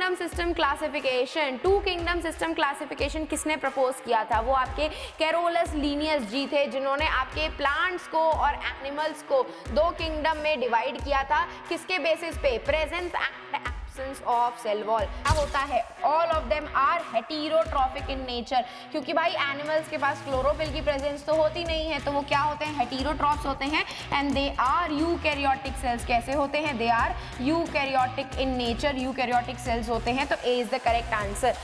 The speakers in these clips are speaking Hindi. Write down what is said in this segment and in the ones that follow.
Kingdom system classification, two kingdom system classification किसने प्रपोज किया था? वो आपके कैरोलस लीनियस जी थे, जिन्होंने आपके प्लांट्स को और एनिमल्स को दो किंगडम में डिवाइड किया था। किसके बेसिस पे? Presence and absence of cell wall. अब होता है all of them are heterotrophic in nature, क्योंकि भाई एनिमल्स के पास क्लोरोफिल की प्रेजेंस तो होती नहीं है, तो वो क्या होते हैं? हेटेरोट्रॉफ्स होते हैं and they are eukaryotic cells. कैसे होते हैं? They are eukaryotic in nature, eukaryotic cells होते हैं। तो A is the correct answer.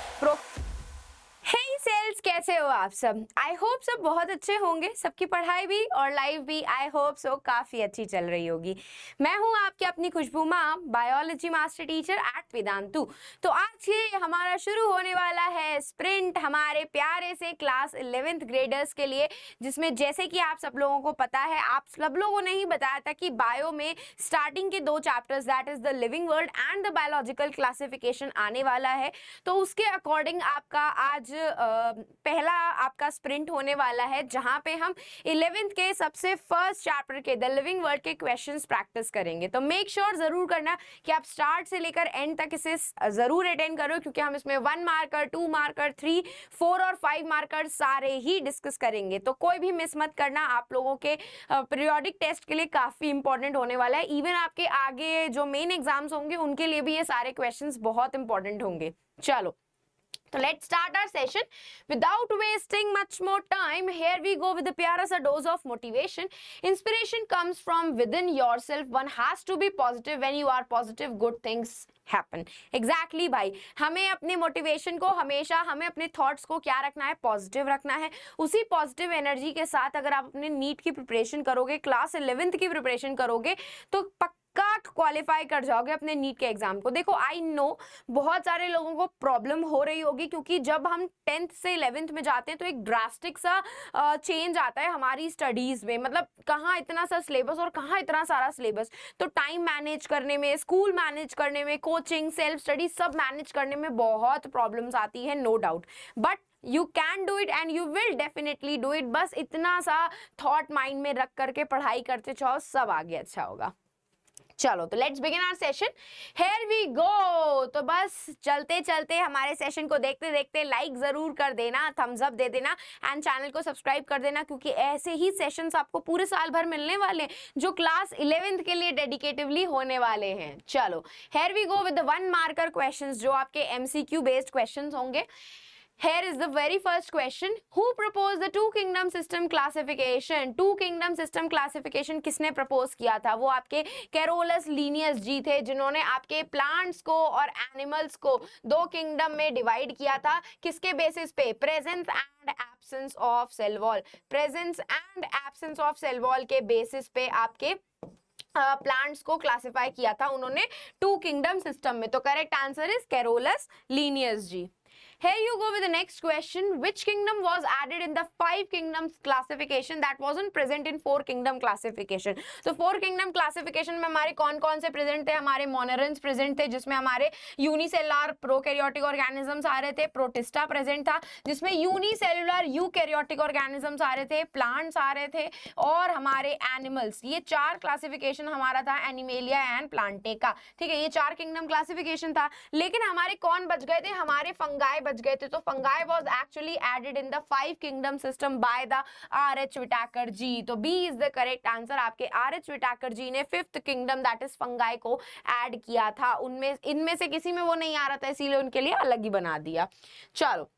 Hey cells, कैसे हो आप सब? आई होप सब बहुत अच्छे होंगे, सबकी पढ़ाई भी और लाइफ भी आई होप सो काफी अच्छी चल रही होगी। मैं हूं आपकी अपनी खुशबू माँ, biology master teacher at Vedantu. तो आज ये हमारा शुरू होने वाला है स्प्रिंट हमारे प्यारे से क्लास 11th ग्रेडर्स के लिए, जिसमें जैसे कि आप सब लोगों को पता है, आप सब लोगों ने ही बताया था कि बायो में स्टार्टिंग के दो chapters that is the living world and the biological classification आने वाला है। तो उसके अकॉर्डिंग आपका आज पहला आपका स्प्रिंट होने वाला है, जहां पे हम 11th के सबसे फर्स्ट चैप्टर के द लिविंग वर्ल्ड के क्वेश्चंस प्रैक्टिस करेंगे। तो मेक श्योर जरूर करना कि आप स्टार्ट से लेकर एंड तक इसे जरूर अटेंड करो, क्योंकि हम इसमें 1 मार्कर, 2 मार्कर, 3, 4 और 5 मार्कर सारे ही डिस्कस करेंगे। तो कोई भी मिस मत करना, आप लोगों के पीरियोडिक टेस्ट के लिए काफी इंपॉर्टेंट होने वाला है। इवन आपके आगे जो मेन एग्जाम्स होंगे उनके लिए भी ये सारे क्वेश्चंस बहुत इंपॉर्टेंट होंगे। चलो, तो let's start our session without wasting much more time. Here we go with the प्यारा सा dose of motivation. Inspiration comes from within yourself. One has to be positive. When you are positive, good things happen. Exactly भाई, हमें अपने मोटिवेशन को हमेशा, हमें अपने थॉट्स को क्या रखना है? पॉजिटिव रखना है। उसी पॉजिटिव एनर्जी के साथ अगर आप अपने नीट की प्रिपरेशन करोगे, क्लास 11th की प्रिपरेशन करोगे, तो पक्का क्वालिफाई कर जाओगे अपने नीट के एग्जाम को। देखो, आई नो बहुत सारे लोगों को प्रॉब्लम हो रही होगी, क्योंकि जब हम 10th से 11th में जाते हैं तो एक ड्रास्टिक सा चेंज आता है हमारी स्टडीज में। मतलब कहाँ इतना सा सिलेबस और कहाँ इतना सारा सिलेबस। तो टाइम मैनेज करने में, स्कूल मैनेज करने में, कोचिंग, सेल्फ स्टडी सब मैनेज करने में बहुत प्रॉब्लम्स आती है, no doubt. But you can do it and you will definitely do it. बस इतना सा थॉट माइंड में रख करके पढ़ाई करते जाओ, सब आगे अच्छा होगा। चलो, तो let's begin our session. Here we go. तो बस चलते चलते हमारे सेशन को देखते देखते लाइक जरूर कर देना, थम्स अप दे देना एंड चैनल को सब्सक्राइब कर देना, क्योंकि ऐसे ही सेशंस आपको पूरे साल भर मिलने वाले हैं, जो क्लास 11th के लिए डेडिकेटिवली होने वाले हैं। चलो, here we go with the 1 marker questions, जो आपके MCQ बेस्ड क्वेश्चंस होंगे। Here is the very first question. Who proposed the two kingdom system classification? Two kingdom system classification किसने propose किया था? वो आपके कैरोलस लीनियस जी थे, जिन्होंने आपके प्लांट्स को और एनिमल्स को दो किंगडम में डिवाइड किया था। किसके बेसिस पे? Presence and absence of cell wall. Presence and absence of cell wall के बेसिस पे आपके प्लांट्स को क्लासिफाई किया था उन्होंने टू किंगडम सिस्टम में। तो correct answer is Carolus Linnaeus ji. Here you go with the next question. Which kingdom was added in the 5 kingdoms classification that wasn't present in 4 kingdom classification? तो 4 kingdom classification में हमारे कौन कौन से प्रेजेंट थे? हमारे मोनरेंस प्रेजेंट थे, जिसमें हमारे यूनिसेलुलर प्रोकैरियोटिक ऑर्गेनिजम्स आ रहे थे। प्रोटिस्टा प्रेजेंट था, जिसमें यूनिसेलुलर यूकैरियोटिक ऑर्गेनिजम्स आ रहे थे। प्लांट्स आ रहे थे, और हमारे एनिमल्स। ये 4 क्लासिफिकेशन हमारा था, एनिमेलिया एंड प्लांटेका। ठीक है, ये 4 किंगडम क्लासिफिकेशन था। लेकिन हमारे कौन बच गए थे? हमारे फंगाई बच गए थे। तो fungi was actually added in the 5 kingdom system by the R.H. Whittaker ji. तो B is the correct answer. आपके R.H. विटाकर जी ने 5th kingdom that is fungi को ऐड किया था। उनमें इनमें से किसी में वो नहीं आ रहा था, इसीलिए उनके लिए अलग ही बना दिया। चलो,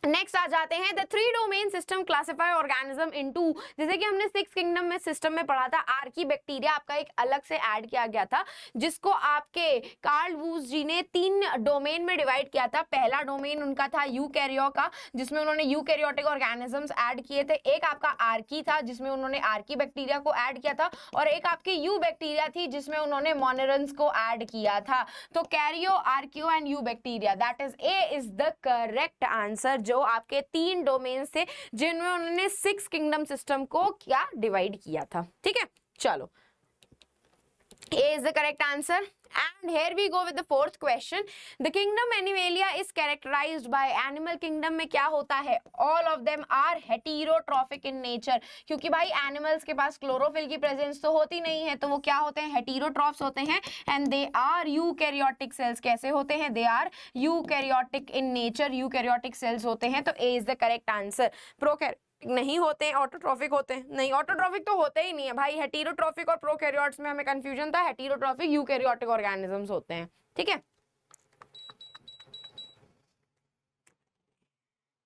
नेक्स्ट आ जाते हैं। The 3 domain system classify organism into, जैसे कि हमने 6 किंगडम में सिस्टम में पढ़ा था, आर्की बैक्टीरिया आपका एक अलग से ऐड किया गया था, जिसको आपके कार्ल वूज जी ने 3 डोमेन में डिवाइड किया था। पहला डोमेन उनका था यूकैरियो का, जिसमें उन्होंने यूकैरियोटिक ऑर्गेनिजम्स ऐड किए थे। एक आपका आर्की था, जिसमें उन्होंने आर्की बैक्टीरिया को ऐड किया था, और एक आपकी यू बैक्टीरिया थी, जिसमें उन्होंने मोनेरेंस को ऐड किया था। तो Cairo, archaeo and you bacteria, that is a is the correct answer. जो आपके 3 डोमेन थे, जिनमें उन्होंने 6 किंगडम सिस्टम को क्या डिवाइड किया था। ठीक है, चलो, A is the correct answer. And here we go with the fourth question. The kingdom Animalia is characterized by animal kingdom में क्या होता है? All of them are heterotrophic in nature. क्योंकि भाई animals के पास chlorophyll की presence तो होती नहीं है, तो वो क्या होते हैं? Heterotrophs होते हैं and they are eukaryotic cells. कैसे होते हैं? They are eukaryotic in nature. Eukaryotic cells होते हैं, तो A is the correct answer. नहीं होते हैं, ऑटोट्रॉफिक होते हैं। नहीं, ऑटोट्रॉफिक तो होते ही नहीं है भाई। हेटेरोट्रॉफिक और प्रोकैरियोट्स में हमें कंफ्यूजन था। हेटेरोट्रॉफिक यूकैरियोटिक ऑर्गेनिजम्स होते हैं, ठीक है।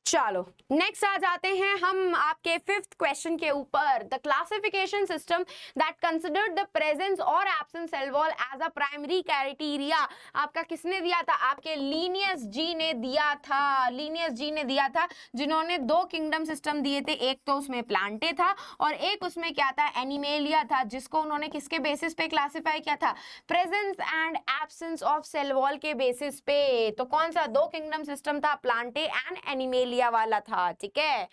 चलो नेक्स्ट आ जाते हैं हम आपके फिफ्थ क्वेश्चन के ऊपर। The classification system that considered the presence और absence cell wall as a primary criteria आपका किसने दिया था? आपके लीनियस जी ने दिया था। लीनियस जी ने दिया था, जिन्होंने दो किंगडम सिस्टम दिए थे। एक तो उसमें प्लांटे था और एक उसमें क्या था? एनिमेलिया था, जिसको उन्होंने किसके बेसिस पे क्लासिफाई किया था? Presence and absence of cell wall के बेसिस पे। तो कौन सा दो किंगडम सिस्टम था? प्लांटे एंड एनिमेलिया वाला था, ठीक है।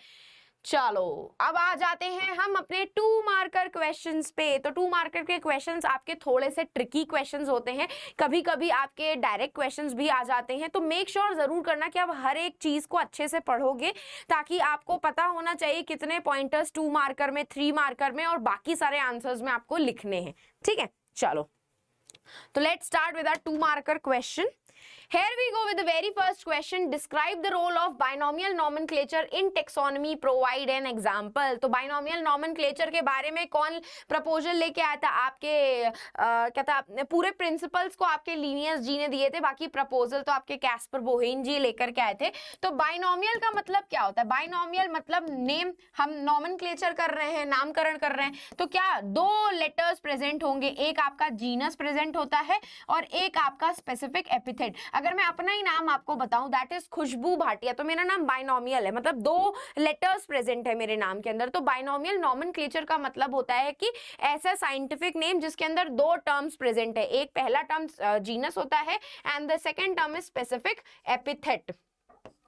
चलो अब आ जाते हैं हम अपने 2 मार्कर क्वेश्चंस पे। तो 2 मार्कर के क्वेश्चंस आपके थोड़े से ट्रिकी क्वेश्चंस होते हैं, कभी कभी आपके डायरेक्ट क्वेश्चंस भी आ जाते हैं। तो मेक श्योर जरूर करना कि आप हर एक चीज को अच्छे से पढ़ोगे, ताकि आपको पता होना चाहिए कितने पॉइंटर्स 2 मार्कर में, 3 मार्कर में और बाकी सारे आंसर्स में आपको लिखने हैं, ठीक है। चलो तो let's start with our 2 marker question. Here we go with the very first question. Describe the role of binomial nomenclature in taxonomy. Provide an example. तो binomial nomenclature के बारे में कौन प्रपोजल लेके आया था? आपके क्या था, पूरे प्रिंसिपल्स को आपके लीनियस जी ने दिए थे, बाकी प्रपोजल तो आपके कैस्पर बोहेन जी लेकर के आए थे। तो बाइनोमियल का मतलब क्या होता है? बाइनोमियल मतलब नेम, हम नॉमेनक्लेचर कर रहे हैं, नामकरण कर रहे हैं, तो क्या दो लेटर्स प्रेजेंट होंगे। एक आपका जीनस प्रेजेंट होता है और एक आपका स्पेसिफिक एपिथेट। अगर मैं अपना ही नाम आपको बताऊं, दैट इज खुशबू भाटिया, तो मेरा नाम बाइनोमियल है, मतलब दो लेटर्स प्रेजेंट है मेरे नाम के अंदर। तो बाइनोमियल नॉमेनक्लेचर का मतलब होता है कि ऐसा साइंटिफिक नेम जिसके अंदर दो टर्म्स प्रेजेंट है। एक पहला टर्म जीनस होता है and the second term is specific epithet.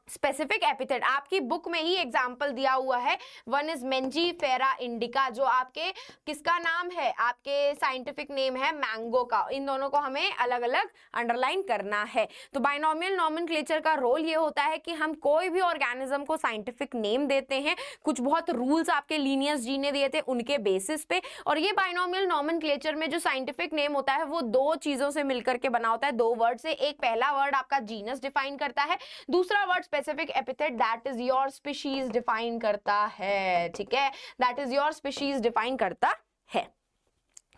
Specific epithet आपकी बुक में ही एग्जाम्पल दिया हुआ है। वन इज मेंजीफेरा इंडिका, जो आपके किसका नाम है? आपके साइंटिफिक नेम है मैंगो का। इन दोनों को हमें अलग अलग अंडरलाइन करना है। तो बाइनोमियल नॉमेनक्लेचर का रोल ये होता है कि हम कोई भी ऑर्गेनिज्म को साइंटिफिक नेम देते हैं, कुछ बहुत रूल्स आपके लीनियस जी ने दिए थे उनके बेसिस पे, और ये बाइनोमियल नॉमेनक्लेचर में जो साइंटिफिक नेम होता है वो दो चीजों से मिलकर के बना होता है, दो वर्ड से। एक पहला वर्ड आपका जीनस डिफाइन करता है, दूसरा word specific epithet that is your species define करता है, ठीक है। That is your species define करता है।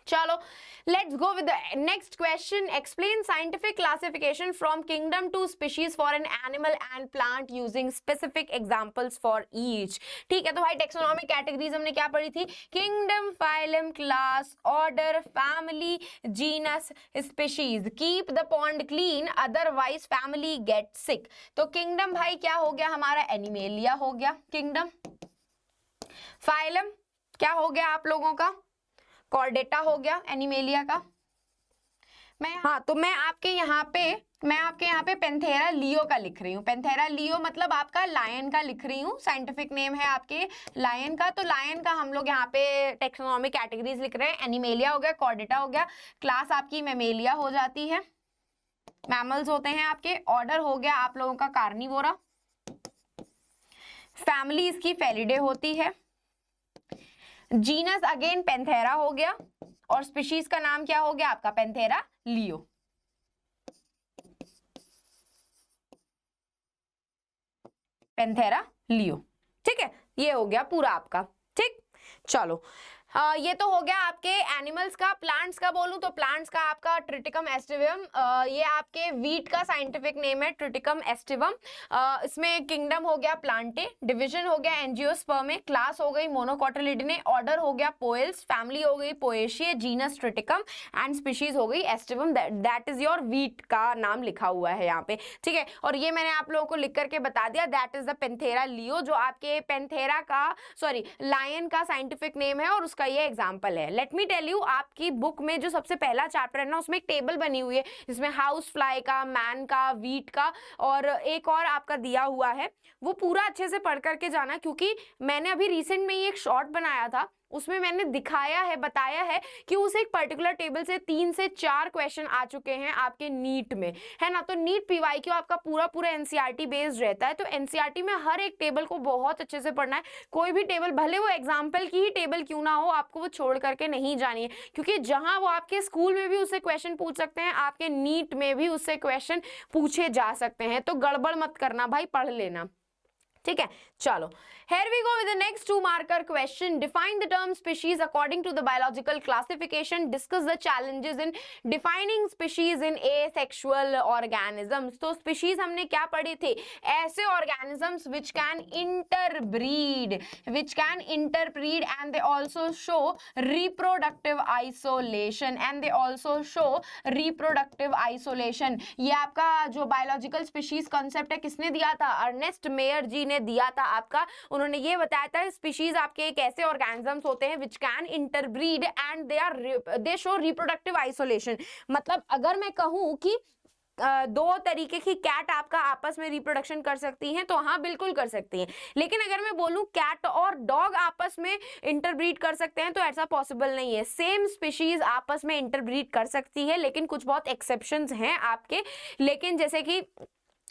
चलो let's go with the next question. Explain scientific classification from kingdom to species for an animal and plant using specific examples for each. ठीक है, तो भाई टेक्सोनॉमिक कैटेगरीज हमने क्या पढ़ी थी? Kingdom, phylum, class, order, family, genus, species. Keep the pond clean otherwise family get sick. तो किंगडम भाई क्या हो गया हमारा? एनिमेलिया हो गया किंगडम। फाइलम क्या हो गया आप लोगों का? कॉर्डेटा हो गया एनिमेलिया का। मैं आपके यहाँ पे पेंथेरा लियो का लिख रही हूँ। पेंथेरा लियो मतलब आपका लायन का लिख रही हूँ, साइंटिफिक नेम है आपके लायन का। तो लायन का हम लोग यहाँ पे टेक्सोनॉमिक कैटेगरीज लिख रहे हैं। एनिमेलिया हो गया, कॉर्डेटा हो गया, क्लास आपकी मेमेलिया हो जाती है, मैमल्स होते हैं आपके। ऑर्डर हो गया आप लोगों का कार्निवोरा, फैमिली इसकी फेलिडे होती है, जीनस अगेन पेंथेरा हो गया, और स्पीशीज का नाम क्या हो गया आपका? पेंथेरा लियो। पेंथेरा लियो, ठीक है, ये हो गया पूरा आपका। ठीक, चलो ये तो हो गया आपके एनिमल्स का। प्लांट्स का बोलूं तो प्लांट्स का आपका ट्रिटिकम एस्टिवम, ये आपके वीट का साइंटिफिक नेम है, ट्रिटिकम एस्टिवम। इसमें किंगडम हो गया प्लांटे, डिवीजन हो गया एंजियोस्पर्मे, क्लास हो गई मोनोकोटिलिडने, ऑर्डर हो गया पोएल्स, फैमिली हो गई पोएशिया, जीनस ट्रिटिकम एंड स्पीशीज हो गई aestivum. That is your wheat का नाम लिखा हुआ है यहाँ पे, ठीक है। और ये मैंने आप लोगों को लिख करके बता दिया, दैट इज द पेंथेरा लियो, जो आपके पेंथेरा का लायन का साइंटिफिक नेम है और का ये एग्जांपल है। लेट मी टेल यू, आपकी बुक में जो सबसे पहला चैप्टर है ना, उसमें एक टेबल बनी हुई है जिसमें हाउस फ्लाई का, मैन का, वीट का और एक और आपका दिया हुआ है। वो पूरा अच्छे से पढ़ करके जाना, क्योंकि मैंने अभी रिसेंट में ही एक शॉर्ट बनाया था उसमें मैंने दिखाया है, बताया है कि उस एक पर्टिकुलर टेबल से 3 से 4 क्वेश्चन आ चुके हैं आपके नीट में, है ना। तो नीट पीवाईक्यू आपका पूरा पूरा एनसीईआरटी बेस्ड रहता है, तो एनसीईआरटी में हर एक टेबल को बहुत अच्छे से पढ़ना है। कोई भी टेबल, भले वो एग्जाम्पल की ही टेबल क्यों ना हो, आपको वो छोड़ करके नहीं जानी है, क्योंकि जहां वो आपके स्कूल में भी उससे क्वेश्चन पूछ सकते हैं, आपके नीट में भी उससे क्वेश्चन पूछे जा सकते हैं। तो गड़बड़ मत करना भाई, पढ़ लेना, ठीक है। चलो, here we go with the next 2 marker question. Define the term species according to the biological classification. Discuss the challenges in defining species in asexual organisms. तो species हमने क्या पढ़े थे? ऐसे organisms which can interbreed and they also show reproductive isolation ये आपका जो biological species concept है किसने दिया था? अर्नेस्ट मेयर जी ने दिया था आपका। उन्होंने ये बताया था स्पीशीज आपके एक ऐसे ऑर्गेनिजम्स होते हैं which can interbreed and they show reproductive isolation. मतलब अगर मैं कहूं कि 2 तरीके की कैट आपका आपस में रिप्रोडक्शन कर सकती हैं, तो हाँ बिल्कुल कर सकती हैं। लेकिन अगर मैं बोलूं कैट और डॉग आपस में इंटरब्रीड कर सकते हैं, तो ऐसा पॉसिबल नहीं है। सेम स्पीशीज आपस में इंटरब्रीड कर सकती है, लेकिन कुछ बहुत एक्सेप्शंस हैं आपके। लेकिन जैसे कि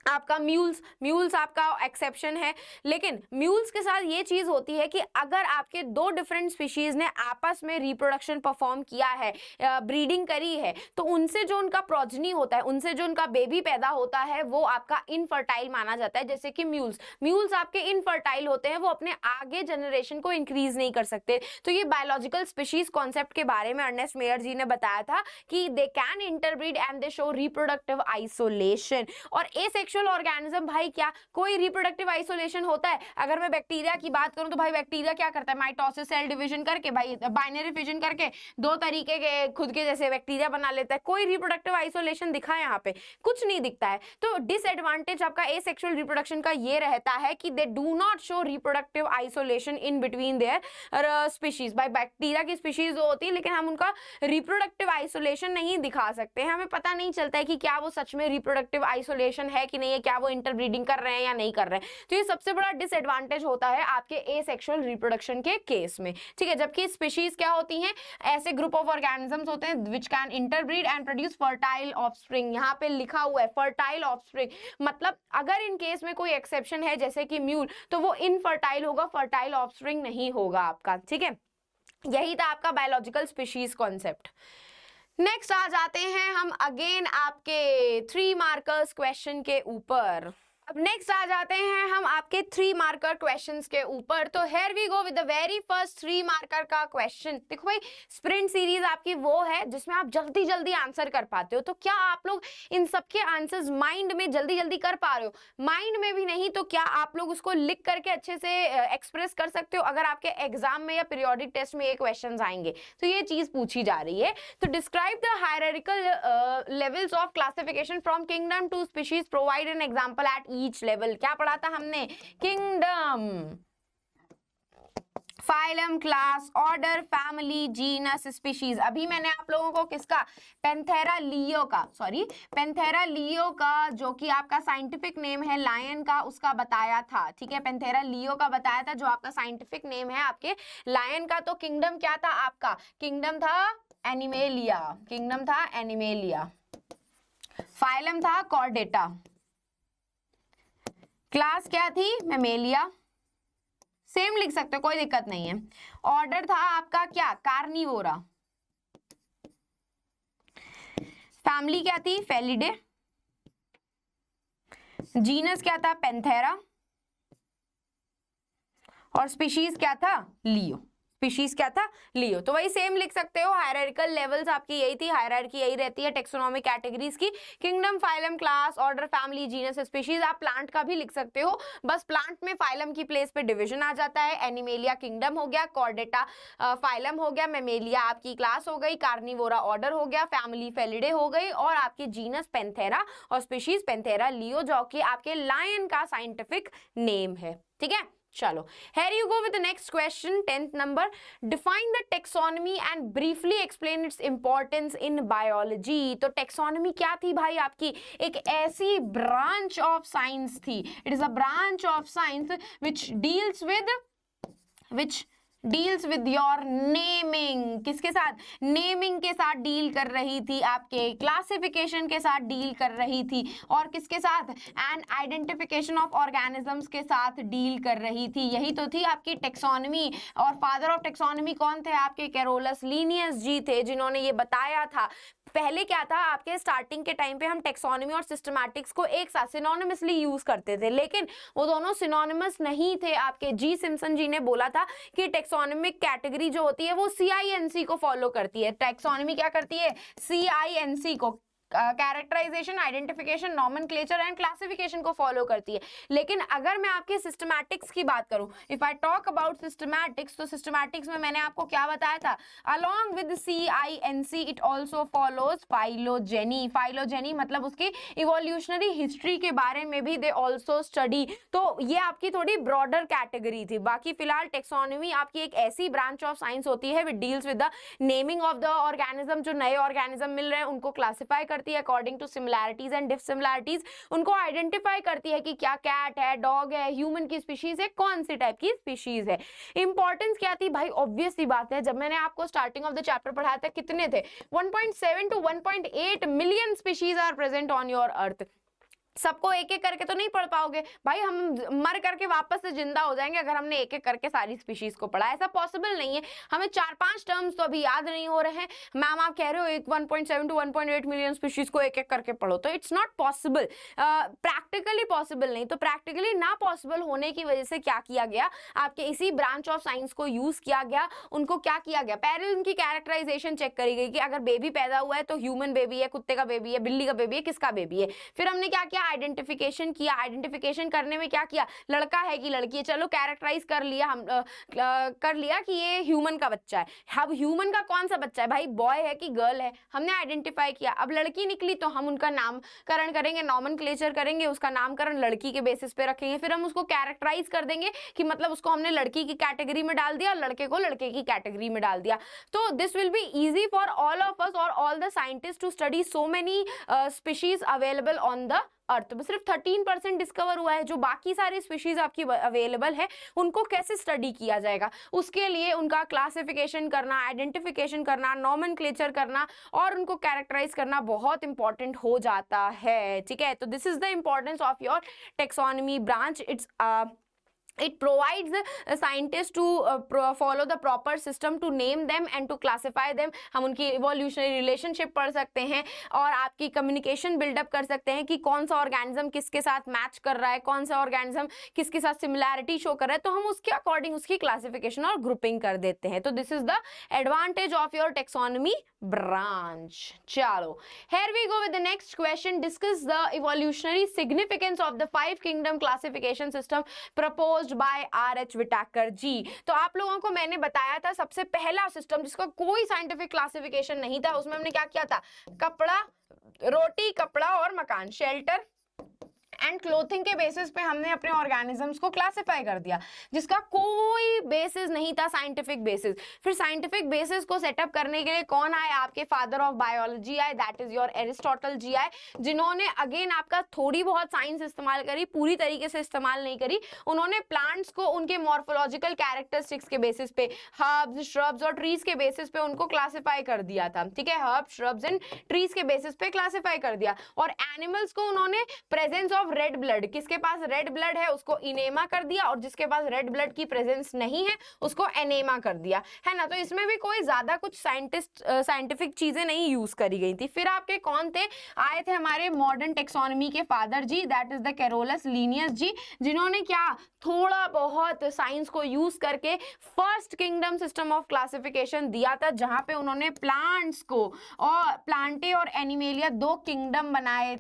आपका म्यूल्स आपका एक्सेप्शन है, लेकिन म्यूल्स के साथ ये चीज होती है कि अगर आपके 2 डिफरेंट स्पीशीज ने आपस में रिप्रोडक्शन परफॉर्म किया है, ब्रीडिंग करी है, तो उनसे जो उनका प्रोजनी होता है, उनसे जो उनका बेबी पैदा होता है, वो आपका इनफर्टाइल माना जाता है। जैसे कि म्यूल्स आपके इनफर्टाइल होते हैं, वो अपने आगे जनरेशन को इंक्रीज नहीं कर सकते। तो ये बायोलॉजिकल स्पीशीज कॉन्सेप्ट के बारे में अर्नेस्ट मेयर जी ने बताया था कि they can interbreed and they show reproductive isolation. और एसेक्सुअल ऑर्गेनिज्म भाई, क्या कोई रिप्रोडक्टिव आइसोलेशन होता है? अगर मैं बैक्टीरिया की बात करूं तो भाई बैक्टीरिया क्या करता है? माइटोसिस, सेल डिवीजन करके, भाई बाइनरी फिजन करके 2 तरीके के खुद के जैसे बैक्टीरिया बना लेता है। कोई रिप्रोडक्टिव आइसोलेशन दिखा है यहाँ पे? कुछ नहीं दिखता है। तो डिसएडवांटेज आपका एसेक्सुअल रिप्रोडक्शन का ये रहता है कि they do not show reproductive isolation in between their species. भाई बैक्टीरिया की स्पीशीज होती है, लेकिन हम उनका रिप्रोडक्टिव आइसोलेशन नहीं दिखा सकते हैं। हमें पता नहीं चलता है कि क्या वो सच में रिप्रोडक्टिव आइसोलेशन है कि नहीं है, क्या वो इंटरब्रीडिंग कर रहे हैं या नहीं कर रहे हैं। तो ये सबसे बड़ा डिसएडवांटेज होता है आपके एसेक्सुअल रिप्रोडक्शन के केस में, ठीक है। जबकि स्पीशीज क्या होती हैं? ऐसे ग्रुप ऑफ ऑर्गेनिजम्स होते हैं which can interbreed and produce fertile offspring. यहाँ पे लिखा हुआ है फर्टाइल ऑफस्प्रिंग, मतलब अगर इन केस में कोई एक्सेप्शन है जैसे कि म्यूल, तो वो इनफर्टाइल होगा, फर्टाइल ऑफस्प्रिंग नहीं होगा आपका, ठीक है। यही था आपका बायोलॉजिकल स्पीशीज कॉन्सेप्ट। नेक्स्ट आ जाते हैं हम अगेन आपके 3 मार्कर्स क्वेश्चन के ऊपर। अब नेक्स्ट आ जाते हैं हम आपके 3 मार्कर क्वेश्चंस के ऊपर। तो here we go with the very first 3 marker का क्वेश्चन। देखो भाई, स्प्रिंट सीरीज आपकी वो है जिसमें आप जल्दी जल्दी आंसर कर पाते हो। तो क्या आप लोग इन सबके आंसर्स माइंड में जल्दी जल्दी कर पा रहे हो? माइंड में भी नहीं तो क्या आप लोग उसको लिख करके अच्छे से एक्सप्रेस कर सकते हो अगर आपके एग्जाम में या पीरियोडिक टेस्ट में ये क्वेश्चन आएंगे? तो ये चीज पूछी जा रही है। तो describe the hierarchical levels of classification from kingdom to species, provide an example at each level. क्या पढ़ा था हमने? Kingdom, phylum, class, order, family, genus, species. अभी मैंने आप लोगों को किसका? पैंथेरा लियो का जो कि आपका साइंटिफिक नेम है लायन का, उसका बताया था, ठीक है। पैंथेरा लियो का बताया था जो आपका साइंटिफिक नेम है आपके लायन का। तो किंगडम क्या था आपका? किंगडम था एनिमेलिया, फाइलम था कॉर्डेटा, क्लास क्या थी? मैमेलिया, सेम लिख सकते हो, कोई दिक्कत नहीं है। ऑर्डर था आपका क्या? कार्निवोरा। फैमिली क्या थी? फेलिडे। जीनस क्या था? पैंथेरा। और स्पीशीज क्या था? लियो। तो वही सेम लिख सकते हो। हायरार्किकल लेवल्स आपकी यही थी, हायरार्की यही रहती है टेक्सोनॉमिक कैटेगरीज की। Kingdom, phylum, class, order, family, genus, species. आप प्लांट का भी लिख सकते हो, बस प्लांट में फाइलम की प्लेस पे डिवीजन आ जाता है। एनिमेलिया किंगडम हो गया, कॉर्डेटा फाइलम हो गया, मैमेलिया आपकी क्लास हो गई, कार्निवोरा ऑर्डर हो गया, फैमिली फेलिडे हो गई, और आपकी जीनस पैंथेरा और स्पीशीज पैंथेरा लियो, जो कि आपके लायन का साइंटिफिक नेम है, ठीक है। चलो, here you go with the next question, 10th number. Define the taxonomy and briefly explain its importance in biology. तो taxonomy क्या थी भाई? आपकी एक ऐसी branch of science थी. It is a branch of science which deals with deals with your naming, किसके साथ, नेमिंग के साथ डील कर रही थी, आपके क्लासिफिकेशन के साथ डील कर रही थी, और किसके साथ, एंड आइडेंटिफिकेशन ऑफ ऑर्गेनिजम्स के साथ डील कर रही थी। यही तो थी आपकी टेक्सोनॉमी। और फादर ऑफ टेक्सोनॉमी कौन थे, आपके कैरोलस लीनियस जी थे, जिन्होंने ये बताया था। पहले क्या था, आपके स्टार्टिंग के टाइम पे हम टेक्सोनॉमी और सिस्टमैटिक्स को एक साथ सिनोनिमसली यूज करते थे, लेकिन वो दोनों सिनोनिमस नहीं थे। आपके जी सिम्पसन जी ने बोला था कि टेक्सोनॉमिक कैटेगरी जो होती है वो CINC को फॉलो करती है। टेक्सोनॉमी क्या करती है, CINC को, characterization, identification, nomenclature and classification को फॉलो करती है। लेकिन अगर मैं आपके सिस्टमैटिक्स की बात करूं, if I talk about systematics, तो सिस्टमैटिक्स में मैंने आपको क्या बताया था, along with CINC it also follows phylogeny. Phylogeny मतलब उसकी इवोल्यूशनरी हिस्ट्री के बारे में भी दे ऑल्सो स्टडी। तो ये आपकी थोड़ी ब्रॉडर कैटेगरी थी। बाकी फिलहाल टेक्सोनॉमी आपकी एक ऐसी ब्रांच ऑफ साइंस होती है which deals with the naming of the organism. जो नए ऑर्गेनिज्म मिल रहे हैं उनको क्लासिफाई करती है अकॉर्डिंग टू सिमिलैरिटीज एंड डिससिमिलैरिटीज, उनको आइडेंटिफाई करती है कि क्या कैट है, डॉग है, ह्यूमन की स्पीशीज है, कौन सी टाइप की स्पीशीज है। इंपॉर्टेंस क्या थी भाई, ऑब्वियस सी बात है, जब मैंने आपको स्टार्टिंग ऑफ द चैप्टर पढ़ाया था कितने थे, 1.7 to 1.8 million species are present on your earth. सबको एक एक करके तो नहीं पढ़ पाओगे भाई, हम मर करके वापस से जिंदा हो जाएंगे अगर हमने एक एक करके सारी स्पीशीज को पढ़ा, ऐसा पॉसिबल नहीं है। हमें 4-5 टर्म्स तो अभी याद नहीं हो रहे हैं। मैम आप कह रहे हो एक 1.7 to 1.8 मिलियन स्पीशीज को एक एक करके पढ़ो, तो it's not possible, practically possible नहीं। तो प्रैक्टिकली ना पॉसिबल होने की वजह से क्या किया गया, आपके इसी ब्रांच ऑफ साइंस को यूज किया गया। उनको क्या किया गया, पहले उनकी कैरेक्टराइजेशन चेक करी गई कि अगर बेबी पैदा हुआ है तो ह्यूमन बेबी है, कुत्ते का बेबी है, बिल्ली का बेबी है, किसका बेबी है। फिर हमने क्या किया, आइडेंटिफिकेशन किया। आइडेंटिफिकेशन करने में क्या किया, लड़का है कि लड़की है, चलो कैरेक्टराइज कर लिया, हम कर लिया कि ये ह्यूमन का बच्चा है। अब ह्यूमन का कौन सा बच्चा है भाई, बॉय है कि गर्ल है, हमने आइडेंटिफाई किया। अब लड़की निकली तो हम उनका नामकरण करेंगे, नॉमेनक्लेचर करेंगे, उसका नामकरण लड़की के बेसिस पे रखेंगे। फिर हम उसको कैरेक्टराइज कर देंगे कि मतलब उसको हमने लड़की की कैटेगरी में डाल दिया और लड़के को लड़के की कैटेगरी में डाल दिया। तो this will be easy for all of us और all the scientist to study so many species available on the earth. सिर्फ 13% डिस्कवर हुआ है, जो बाकी सारी स्पीशीज आपकी अवेलेबल है उनको कैसे स्टडी किया जाएगा, उसके लिए उनका क्लासिफिकेशन करना, आइडेंटिफिकेशन करना, नॉमेनक्लेचर करना और उनको कैरेक्टराइज करना बहुत इंपॉर्टेंट हो जाता है। ठीक है, तो this is the importance of your taxonomy branch. It provides scientists to follow the proper system to name them and to classify them। हम उनकी evolutionary relationship पढ़ सकते हैं और आपकी communication build-up कर सकते हैं कि कौन सा organism किसके साथ match कर रहा है, कौन सा organism किसके साथ similarity show कर रहा है, तो हम उसके according उसकी classification और grouping कर देते हैं। तो this is the advantage of your taxonomy branch। चलो, here we go with the next question। Discuss the evolutionary significance of the 5 kingdom classification system proposed by R.H. Whittaker ji. तो आप लोगों को मैंने बताया था सबसे पहला सिस्टम जिसका कोई साइंटिफिक क्लासिफिकेशन नहीं था, उसमें हमने क्या किया था, कपड़ा, रोटी, कपड़ा और मकान, शेल्टर एंड क्लोथिंग के बेसिस पे हमने अपने ऑर्गेनिजम्स को क्लासिफाई कर दिया, जिसका कोई बेसिस नहीं था, साइंटिफिक बेसिस। फिर साइंटिफिक बेसिस को सेटअप करने के लिए कौन आए, आपके फादर ऑफ बायोलॉजी आए, दैट इज योर एरिस्टोटल जी आए, जिन्होंने अगेन आपका थोड़ी बहुत साइंस इस्तेमाल करी, पूरी तरीके से इस्तेमाल नहीं करी। उन्होंने प्लांट्स को उनके मॉर्फोलॉजिकल कैरेक्टरिस्टिक्स के बेसिस पे, हर्ब्स, श्रब्स और ट्रीज के बेसिस पे उनको क्लासिफाई कर दिया था। ठीक है, हर्ब्स, श्रब्स एंड ट्रीज के बेसिस पे क्लासिफाई कर दिया। और एनिमल्स को उन्होंने प्रेजेंस ऑफ रेड ब्लड, किसके पास रेड ब्लड है उसको इनेमा कर दिया और जिसके पास रेड ब्लड की प्रेजेंस नहीं है उसको एनेमा कर दिया, है ना। तो इसमें भी कोई ज्यादा कुछ साइंटिफिक चीजें नहीं यूज करी गई थी। फिर आपके कौन थे, आए थे हमारे मॉडर्न टेक्सोनॉमी के father ji, that is the Carolus Linnaeus ji, जिन्होंने क्या थोड़ा बहुत साइंस को यूज करके first kingdom system of classification दिया था, जहां पे उन्होंने प्लांट्स को और प्लांटे और एनिमेलिया दो किंगडम बनाए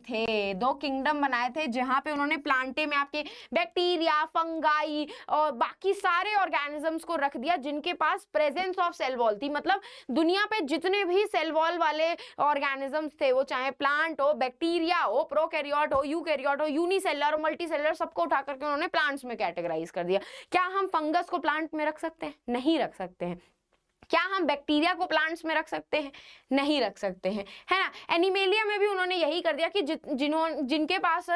थे, जहां पे उन्होंने प्लांटे में आपके बैक्टीरिया, फंगाई और बाकी सारे ऑर्गेनिजम्स को रख दिया जिनके पास प्रेजेंस ऑफ सेल वॉल थी। मतलब दुनिया पे जितने भी सेल वॉल वाले ऑर्गेनिजम्स थे, वो चाहे प्लांट हो, बैक्टीरिया हो, प्रोकैरियोट हो, यूकैरियोट हो, यूनिसेलुलर और मल्टीसेलुलर, सबको उठा करके उन्होंने प्लांट्स में कैटेगराइज कर दिया। क्या हम फंगस को प्लांट में रख सकते हैं? नहीं रख सकते हैं। क्या हम बैक्टीरिया को प्लांट्स में रख सकते हैं? नहीं रख सकते हैं, है ना। एनिमेलिया में भी उन्होंने यही कर दिया कि जिनके पास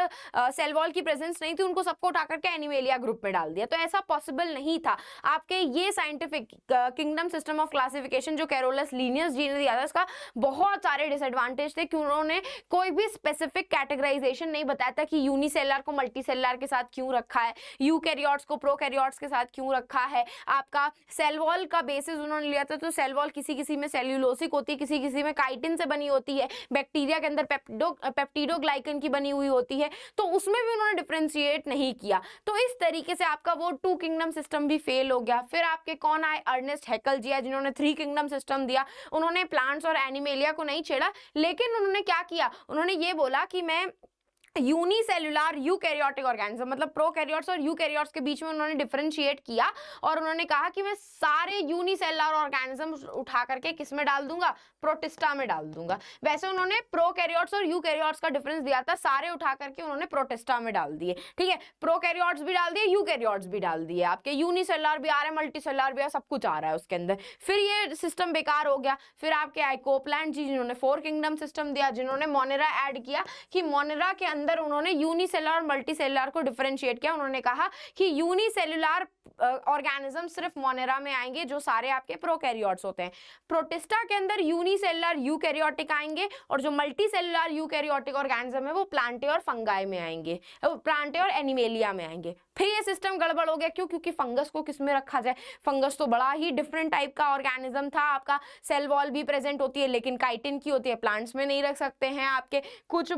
सेल वॉल की प्रेजेंस नहीं थी उनको सबको उठा करके एनिमेलिया ग्रुप में डाल दिया। तो ऐसा पॉसिबल नहीं था। आपके ये scientific kingdom system of classification जो कैरोलस लीनियस जी ने दिया था, इसका बहुत सारे डिसएडवांटेज थे कि उन्होंने कोई भी स्पेसिफिक कैटेगराइजेशन नहीं बताया था कि यूनिसेलुलर को मल्टीसेलुलर के साथ क्यों रखा है, यूकैरियोट्स को प्रोकैरियोट्स के साथ क्यों रखा है। आपका सेल वॉल का बेसिस उन्होंने लिया था, तो सेल वॉल किसी किसी में सेल्यूलोसिक होती है, किसी किसी में काइटिन से बनी होती है, बैक्टीरिया के अंदर पेप्टिडोग्लाइकन की बनी हुई होती है, तो उसमें भी उन्होंने डिफरेंशिएट नहीं किया। तो इस तरीके से आपका वो 2 किंगडम सिस्टम भी फेल हो गया। फिर आपके कौन आए? अर्नेस्ट हैकल जी है, जिन्होंने 3 किंगडम सिस्टम दिया। उन्होंने प्लांट्स और एनिमेलिया को नहीं छेड़ा, लेकिन उन्होंने क्या किया, उन्होंने ये बोला कि मैं यूनिसेलुलर यूकैरियोटिक ऑर्गेनिज्म, मतलब प्रोकैरियोट्स और यूकैरियोट्स के बीच में उन्होंने डिफरेंशिएट किया और उन्होंने कहा कि मैं सारे यूनिसेलुलर ऑर्गेनिज्म उठा करके किस में डाल दूंगा? प्रोटिस्टा में डाल दूंगा। वैसे उन्होंने प्रोकैरियोट्स और यूकैरियोट्स का डिफरेंस दिया था, सारे उठा करके उन्होंने प्रोटिस्टा में डाल दिए, ठीक है। प्रोकैरियोट्स भी डाल दिए, यूकैरियोट्स भी डाल दिए, आपके यूनिसेलुलर भी आ रहा है, मल्टीसेलुलर भी सब कुछ आ रहा है उसके अंदर। फिर ये सिस्टम बेकार हो गया। फिर आपके आए कोपलैंड जी, जिन्होंने 4 किंगडम सिस्टम दिया, जिन्होंने मोनेरा ऐड किया कि मोनेरा के अंदर उन्होंने यूनिसेलुलर और मल्टीसेलुलर को डिफरेंशिएट किया। उन्होंने कहा कि यूनिसेलुलर ऑर्गेनिज्म सिर्फ मोनेरा में आएंगे जो सारे आपके प्रोकैरियोट्स होते हैं। प्रोटिस्टा के अंदर यूनिसेलुलर यूकैरियोटिक आएंगे और जो मल्टीसेलुलर यूकैरियोटिक ऑर्गेनिज्म है वो प्लांटे और फंगाई में आएंगे, प्लांटे और एनिमेलिया में आएंगे। फिर ये सिस्टम गड़बड़ हो गया। क्यों? क्योंकि फंगस को किस में रखा जाए? फंगस तो बड़ा ही डिफरेंट टाइप का ऑर्गेनिज्म था। आपका सेल वॉल भी प्रेजेंट होती है लेकिन काइटिन की होती है, प्लांट्स में नहीं रख सकते हैं। आपके कुछ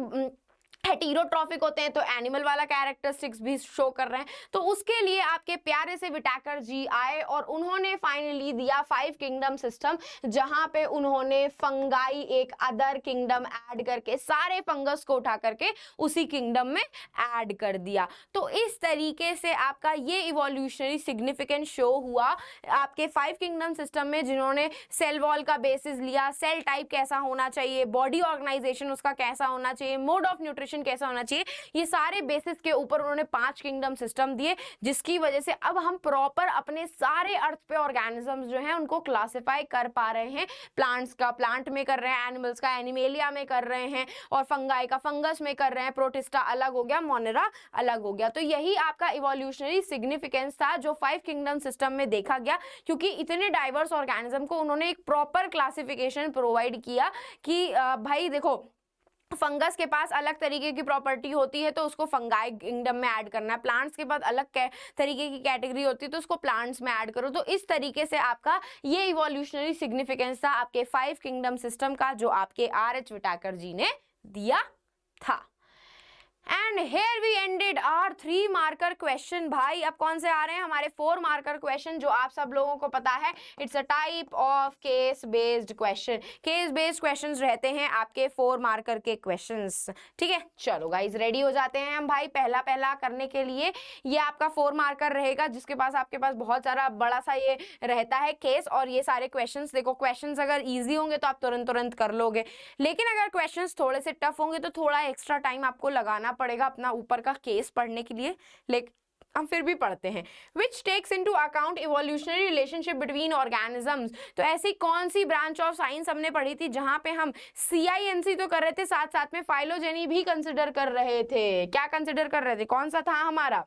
हेटेरोट्रॉफिक होते हैं तो एनिमल वाला कैरेक्टरिस्टिक्स भी शो कर रहे हैं। तो उसके लिए आपके प्यारे से विटाकर जी आए और उन्होंने फाइनली दिया 5 किंगडम सिस्टम, जहां पे उन्होंने फंगाई एक अदर किंगडम ऐड करके सारे फंगस को उठा करके उसी किंगडम में ऐड कर दिया। तो इस तरीके से आपका ये इवोल्यूशनरी सिग्निफिकेंस शो हुआ आपके 5 किंगडम सिस्टम में, जिन्होंने सेल वॉल का बेसिस लिया, सेल टाइप कैसा होना चाहिए, बॉडी ऑर्गेनाइजेशन उसका कैसा होना चाहिए, मोड ऑफ न्यूट्रिशन कैसा होना चाहिए, ये सारे बेसिस के ऊपर उन्होंने 5 किंगडम सिस्टम दिए, जिसकी वजह से अब हम प्रॉपर अपने सारे अर्थ पे ऑर्गेनिजम्स जो हैं उनको क्लासिफाई कर पा रहे हैं। प्लांट्स का प्लांट में कर रहे हैं, एनिमल्स का एनिमेलिया में कर रहे हैं और फंगाई का फंगस में कर रहे हैं। प्रोटिस्टा अलग हो गया, मोनेरा अलग हो गया। तो यही आपका इवोल्यूशनरी सिग्निफिकेंस था जो 5 किंगडम सिस्टम में देखा गया, क्योंकि इतने डाइवर्स ऑर्गेनिज्म को उन्होंने एक प्रॉपर क्लासिफिकेशन प्रोवाइड किया कि भाई देखो, फंगस के पास अलग तरीके की प्रॉपर्टी होती है तो उसको फंगाई किंगडम में ऐड करना है, प्लांट्स के पास अलग तरीके की कैटेगरी होती है तो उसको प्लांट्स में ऐड करो। तो इस तरीके से आपका ये इवोल्यूशनरी सिग्निफिकेंस था आपके 5 किंगडम सिस्टम का, जो आपके R.H. विटाकर जी ने दिया था। And here we ended our 3 marker question. भाई अब कौन से आ रहे हैं? हमारे 4 मार्कर क्वेश्चन, जो आप सब लोगों को पता है it's a type of case based question. Case based questions रहते हैं आपके 4 मार्कर के क्वेश्चंस, ठीक है। चलो गाइज रेडी हो जाते हैं हम भाई पहला पहला करने के लिए। ये आपका 4 मार्कर रहेगा, जिसके पास आपके पास बहुत सारा बड़ा सा ये रहता है केस, और ये सारे क्वेश्चंस देखो, क्वेश्चंस अगर ईजी होंगे तो आप तुरंत कर लोगे, लेकिन अगर क्वेश्चंस थोड़े से टफ होंगे तो थोड़ा एक्स्ट्रा टाइम आपको लगाना पड़ेगा अपना ऊपर का केस पढ़ने के लिए, लेकिन हम फिर भी पढ़ते हैं। Which takes into account evolutionary relationship between organisms। तो ऐसी कौन सी ब्रांच ऑफ साइंस हमने पढ़ी थी जहां पे हम CINC तो कर रहे थे, साथ साथ में फाइलोजेनी भी कंसिडर कर रहे थे। क्या कंसिडर कर रहे थे? कौन सा था हमारा?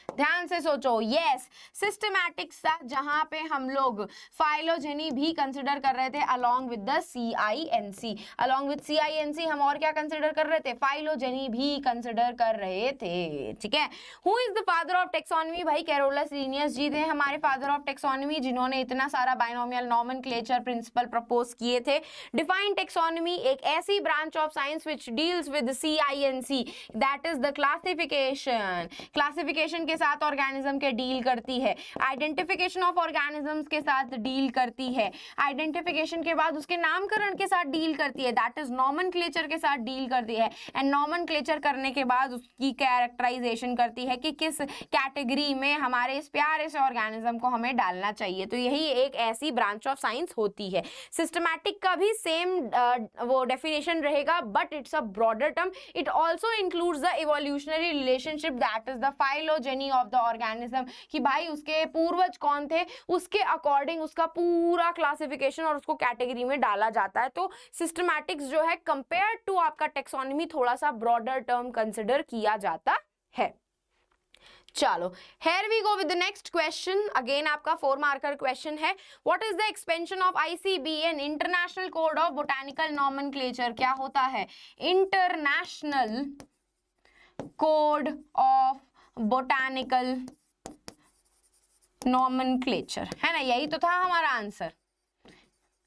ध्यान से सोचो। यस, सिस्टमैटिक्स था, जहां पे हम लोग फाइलोजेनी भी कंसिडर कर रहे थे along with the CINC। Along with CINC हम और क्या कंसिडर कर रहे थे? फाइलोजेनी भी कंसिडर कर रहे थे, ठीक है। Who is the father of taxonomy? भाई कैरोलस लीनियस जी थे हमारे फादर ऑफ टेक्सोनॉमी, जिन्होंने इतना सारा बाइनोमियल नॉमेनक्लेचर प्रिंसिपल प्रपोज किए थे। डिफाइन टेक्सोनॉमी, एक ऐसी branch of science which deals with CINC, that is the classification. Classification के साथ ऑर्गेनिज्म के डील करती है, आइडेंटिफिकेशन ऑफ ऑर्गेनिजम्स के साथ डील करती है, आइडेंटिफिकेशन के बाद उसके नामकरण के साथ डील करती है, दैट इज नॉमेनक्लेचर के साथ डील करती है, एंड नॉमेनक्लेचर करने के बाद उसकी कैरेक्टराइजेशन करती है कि किस कैटेगरी में हमारे इस प्यारे से ऑर्गेनिज्म को हमें डालना चाहिए। तो यही एक ऐसी ब्रांच ऑफ साइंस होती है। सिस्टमैटिक का भी सेम वो डेफिनेशन रहेगा, but it's a broader term. It also includes the evolutionary relationship, that is the phylogeny progeny of the organism, कि भाई उसके पूर्वज कौन थे, उसके अकॉर्डिंग उसका पूरा क्लासिफिकेशन और उसको कैटेगरी में डाला जाता है। तो सिस्टमैटिक्स जो है कंपेयर टू आपका टेक्सोनॉमी थोड़ा सा ब्रॉडर टर्म कंसिडर किया जाता है। चलो, here we go with the next question. Again आपका 4 मार्कर क्वेश्चन है, what is the expansion of ICBN, international code of botanical nomenclature? क्या होता है? International code of botanical nomenclature, है ना, यही तो था हमारा आंसर।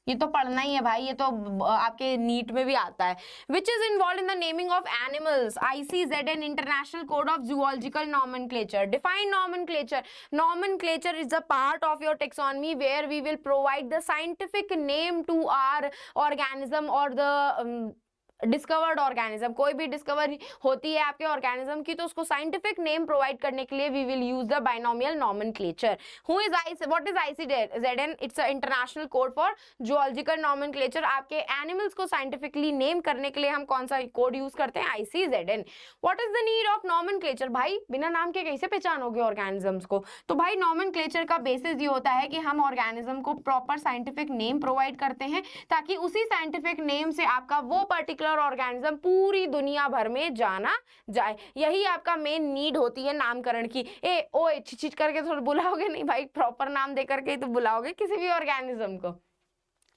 ये तो पढ़ना ही है भाई, ये तो आपके नीट में भी आता है। Which is involve in the naming of animals? ICZN, international code of zoological nomenclature. Define nomenclature. Nomenclature is a part of your taxonomy where we will provide the scientific name to our organism और द डिस्कवर्ड ऑर्गेनिज्म। कोई भी डिस्कवरी होती है आपके ऑर्गेनिज्म की तो उसको साइंटिफिक नेम प्रोवाइड करने के लिए we will use the binomial nomenclature. Who is what is ICZN? It's a international code for zoological nomenclature. आपके एनिमल्स को साइंटिफिकली नेम करने के लिए हम कौन सा कोड यूज करते हैं? ICZN। What is the need of nomenclature? भाई बिना नाम के कैसे पहचानोगे ऑर्गेनिजम्स को? तो भाई नॉमेनक्लेचर का बेसिस ये होता है कि हम ऑर्गेनिज्म को प्रॉपर साइंटिफिक नेम प्रोवाइड करते हैं ताकि उसी साइंटिफिक नेम से आपका वो पर्टिकुलर ऑर्गेनिज्म पूरी दुनिया भर में जाना जाए। यही आपका मेन नीड होती है नामकरण की। ओए छिछ करके थोड़ा बुलाओगे नहीं भाई, प्रॉपर नाम दे करके ही तो बुलाओगे किसी भी ऑर्गेनिज्म को।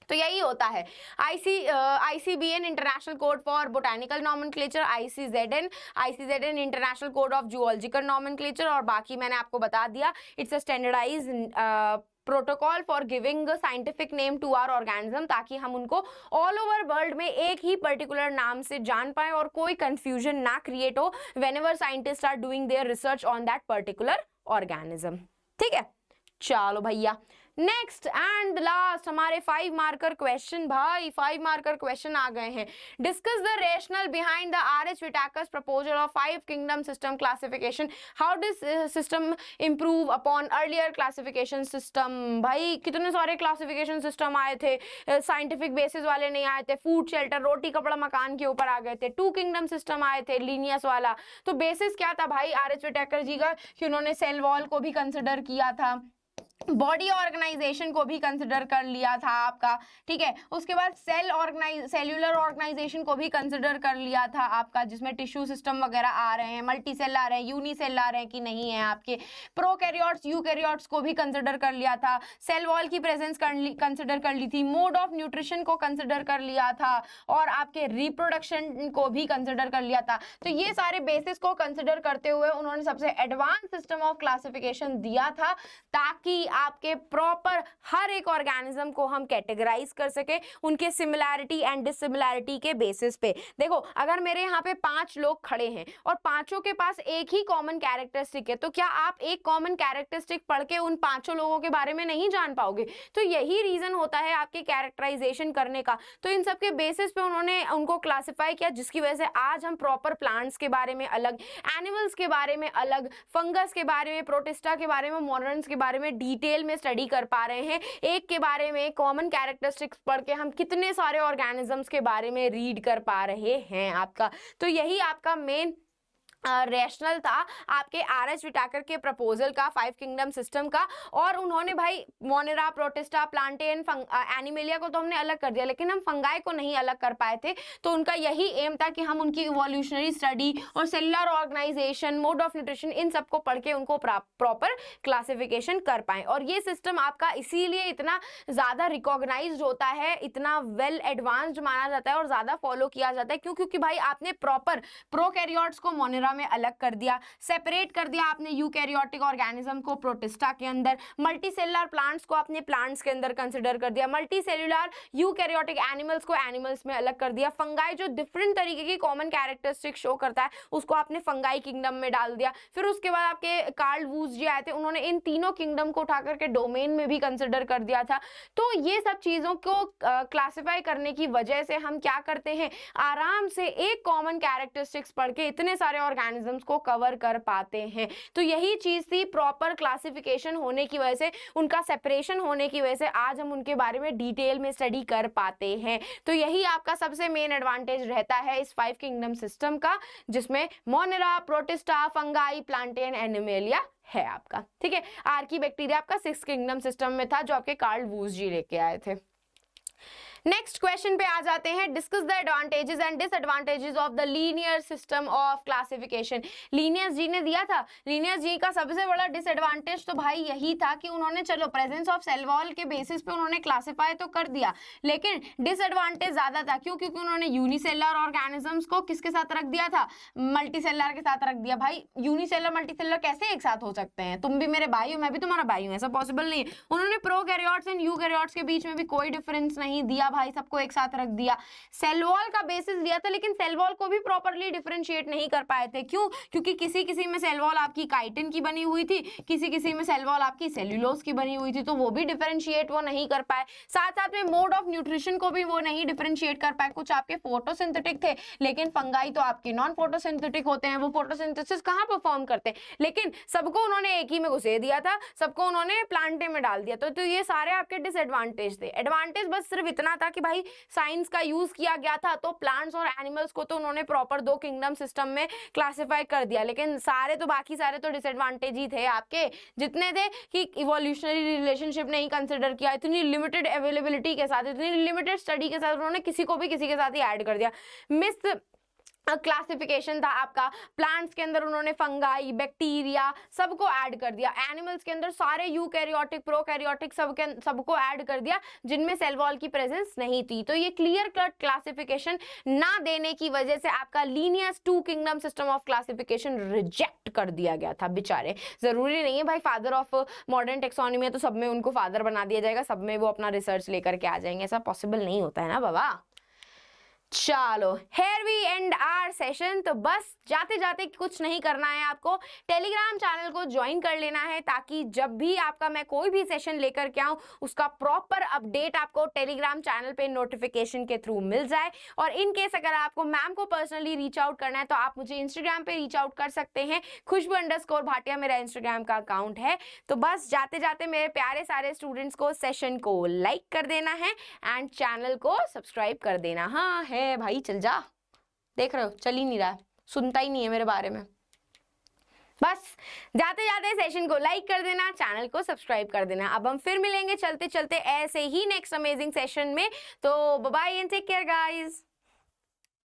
तो यही होता है ICBN, international code for botanical nomenclature, ICZN international code of zoological nomenclature, और बाकी मैंने आपको बता दिया it's a standardized protocol for giving scientific name to our organism, ताकि हम उनको ऑल ओवर वर्ल्ड में एक ही पर्टिकुलर नाम से जान पाए और कोई कंफ्यूजन ना क्रिएट हो whenever scientist are doing their research on that particular organism. ठीक है, चलो भैया नेक्स्ट एंड लास्ट हमारे 5 मार्कर क्वेश्चन। भाई 5 मार्कर क्वेश्चन आ गए हैं। Discuss the rational behind the RH Whittaker's proposal of 5 kingdom system classification. How this system improve upon earlier classification system. भाई कितने सारे क्लासिफिकेशन सिस्टम आए थे, साइंटिफिक बेसिस वाले नहीं आए थे, फूड शेल्टर रोटी कपड़ा मकान के ऊपर आ गए थे, 2 किंगडम सिस्टम आए थे लीनियस वाला। तो बेसिस क्या था भाई RH विटाकर जी का कि उन्होंने सेल वॉल को भी कंसिडर किया था, बॉडी ऑर्गेनाइजेशन को भी कंसिडर कर लिया था आपका। ठीक है, उसके बाद सेल्यूलर ऑर्गेनाइजेशन को भी कंसिडर कर लिया था आपका, जिसमें टिश्यू सिस्टम वगैरह आ रहे हैं, मल्टी सेल आ रहे हैं, यूनिसेल आ रहे हैं कि नहीं है आपके, प्रोकैरियोट्स यूकैरियोट्स को भी कंसिडर कर लिया था, सेल वॉल की प्रेजेंस कंसिडर कर ली थी, मोड ऑफ न्यूट्रिशन को कंसिडर कर लिया था और आपके रिप्रोडक्शन को भी कंसिडर कर लिया था। तो ये सारे बेसिस को कंसिडर करते हुए उन्होंने सबसे एडवांस सिस्टम ऑफ क्लासिफिकेशन दिया था ताकि आपके प्रॉपर हर एक ऑर्गेनिज्म को हम कैटेगराइज कर सके उनके सिमिलैरिटी एंड डिसिमिलैरिटी के बेसिस पे। देखो अगर मेरे यहाँ पे 5 लोग खड़े हैं और पांचों के पास एक ही कॉमन कैरेक्टरिस्टिक है, तो क्या आप एक कॉमन कैरेक्टरिस्टिक पढ़ के उन पांचों लोगों के बारे में नहीं जान पाओगे? तो यही रीजन होता है आपके कैरेक्टराइजेशन करने का। तो इन सब के बेसिस पे उन्होंने उनको क्लासिफाई किया, जिसकी वजह से आज हम प्रॉपर प्लांट्स के बारे में अलग, एनिमल्स के बारे में अलग, फंगस के बारे में, प्रोटिस्टा के बारे में, मोनरेंस के बारे में डिटेल में स्टडी कर पा रहे हैं। एक के बारे में कॉमन कैरेक्टरिस्टिक्स पढ़ के हम कितने सारे ऑर्गेनिजम्स के बारे में रीड कर पा रहे हैं आपका। तो यही आपका मेन रैशनल था आपके RH विटाकर के प्रपोजल का 5 किंगडम सिस्टम का। और उन्होंने भाई मोनेरा, प्रोटिस्टा, प्लांटेन, एनिमेलिया को तो हमने अलग कर दिया, लेकिन हम फंगाई को नहीं अलग कर पाए थे। तो उनका यही एम था कि हम उनकी इवोल्यूशनरी स्टडी और cellular organisation, mode of nutrition, इन सबको पढ़ के उनको प्रॉपर क्लासिफिकेशन कर पाए। और ये सिस्टम आपका इसीलिए इतना ज़्यादा रिकॉग्नाइज्ड होता है, इतना वेल एडवांस्ड माना जाता है और ज़्यादा फॉलो किया जाता है। क्यों? क्योंकि भाई आपने प्रॉपर प्रोकैरियोट्स को मोनेरा में अलग कर दिया, सेपरेट कर दिया आपने यूकैरियोटिक ऑर्गेनिज्म को प्रोटिस्टा के अंदर, मल्टीसेलुलर प्लांट्स को आपने प्लांट्स के अंदर कंसीडर कर दिया, मल्टीसेलुलर यूकैरियोटिक एनिमल्स को एनिमल्स में अलग कर दिया, फंगाई जो डिफरेंट तरीके की कॉमन कैरेक्टरिस्टिक शो करता है उसको आपने फंगाई किंगडम में डाल दिया। फिर उसके बाद आपके कार्ल वूज जी आए थे, उन्होंने इन तीनों किंगडम को उठा करके डोमेन में भी कंसिडर कर दिया था। तो ये सब चीजों को क्लासिफाई करने की वजह से हम क्या करते हैं, आराम से एक कॉमन कैरेक्टरिस्टिक्स पढ़ के इतने सारे ऑर्गेनिजम्स को कवर कर पाते हैं। तो यही चीज थी, प्रॉपर क्लासिफिकेशन होने की वजह से, उनका सेपरेशन होने की वजह से आज हम उनके बारे में डिटेल में स्टडी कर पाते हैं। तो यही आपका सबसे मेन एडवांटेज रहता है इस 5 किंगडम सिस्टम का, जिसमें Monera, protista, fungi, plantain, animalia है आपका। ठीक है, आर्की बैक्टीरिया आपका 6 किंगडम सिस्टम में था, जो आपके कार्ल वूस जी लेके आए थे। नेक्स्ट क्वेश्चन पे आ जाते हैं, discuss the advantages and disadvantages of the linear system of classification. Linnaeus ji ने दिया था, लीनियस जी का सबसे बड़ा डिसएडवांटेज तो भाई यही था कि उन्होंने चलो प्रेजेंस ऑफ सेल वॉल के बेसिस पे उन्होंने क्लासिफाई तो कर दिया, लेकिन डिसएडवांटेज ज्यादा था। क्यों? क्योंकि उन्होंने यूनिसेलर ऑर्गेनिजम्स को किसके साथ रख दिया था? मल्टीसेलर के साथ रख दिया। भाई यूनिसेलर मल्टीसेलर कैसे एक साथ हो सकते हैं? तुम भी मेरे भाई हो, मैं भी तुम्हारा भाई हूं, ऐसा पॉसिबल नहीं है। उन्होंने प्रोकैरियोट्स एंड यूकैरियोट्स के बीच में भी कोई डिफरेंस नहीं दिया भाई, सबको एक साथ रख दिया। सेल वॉल का बेसिस दिया था, लेकिन सेल वॉल को भी प्रॉपर्ली डिफरेंशिएट नहीं कर पाए थे। क्यों? क्योंकि किसी किसी में सेल वॉल आपकी काइटिन की बनी हुई थी, किसी किसी में सेल वॉल आपकी सेल्यूलोज की बनी हुई थी, तो वो भी डिफरेंशिएट वो नहीं कर पाए। साथ साथ में मोड ऑफ न्यूट्रिशन को भी वो नहीं डिफरेंशिएट कर पाए। कुछ आपके फोटोसिंथेटिक थे, लेकिन फंगाई तो आपके नॉन फोटोसिंथेटिक होते हैं, वो फोटोसिंथेसिस कहाँ परफॉर्म करते हैं, लेकिन सबको उन्होंने एक ही में घुसे दिया था, सबको उन्होंने प्लांटे में डाल दिया। तो ये सारे आपके डिसएडवांटेज थे। एडवांटेज बस सिर्फ इतना था कि भाई साइंस का यूज किया गया था, तो प्लांट्स और एनिमल्स को तो उन्होंने प्रॉपर 2 किंगडम सिस्टम में क्लासिफाई कर दिया, लेकिन बाकी सारे तो डिसएडवांटेज ही थे आपके, जितने थे कि इवोल्यूशनरी रिलेशनशिप नहीं कंसिडर किया, इतनी लिमिटेड अवेलेबिलिटी के साथ, इतनी लिमिटेड स्टडी के साथ उन्होंने किसी को भी किसी के साथ ही ऐड कर दिया। मिस क्लासिफिकेशन था आपका। प्लांट्स के अंदर उन्होंने फंगाई, बैक्टीरिया सबको ऐड कर दिया, एनिमल्स के अंदर सारे यूकैरियोटिक, प्रोकैरियोटिक सबको ऐड कर दिया, जिनमें सेल वॉल की प्रेजेंस नहीं थी। तो ये क्लियर कट क्लासिफिकेशन ना देने की वजह से आपका Linnaeus 2 kingdom system of classification reject कर दिया गया था। बेचारे, जरूरी नहीं है भाई फादर ऑफ मॉडर्न टेक्सोनॉमी है तो सब में उनको फादर बना दिया जाएगा, सब में वो अपना रिसर्च लेकर के आ जाएंगे, ऐसा पॉसिबल नहीं होता है ना बाबा। चलो, here we end our session। तो बस जाते जाते कुछ नहीं करना है, आपको टेलीग्राम चैनल को ज्वाइन कर लेना है, ताकि जब भी आपका मैं कोई भी सेशन लेकर के आऊँ उसका प्रॉपर अपडेट आपको टेलीग्राम चैनल पे नोटिफिकेशन के थ्रू मिल जाए। और इन केस अगर आपको मैम को पर्सनली रीच आउट करना है तो आप मुझे इंस्टाग्राम पे रीच आउट कर सकते हैं, खुशबू_भाटिया मेरा इंस्टाग्राम का अकाउंट है। तो बस जाते जाते मेरे प्यारे सारे स्टूडेंट्स को सेशन को लाइक कर देना है एंड चैनल को सब्सक्राइब कर देना। हाँ है भाई, चल जा, देख रहे हो चल ही नहीं रहा, सुनता ही नहीं है मेरे बारे में। बस जाते जाते सेशन को लाइक कर देना, चैनल को सब्सक्राइब कर देना। अब हम फिर मिलेंगे चलते चलते ऐसे ही नेक्स्ट अमेजिंग सेशन में। तो bye bye and take care guys.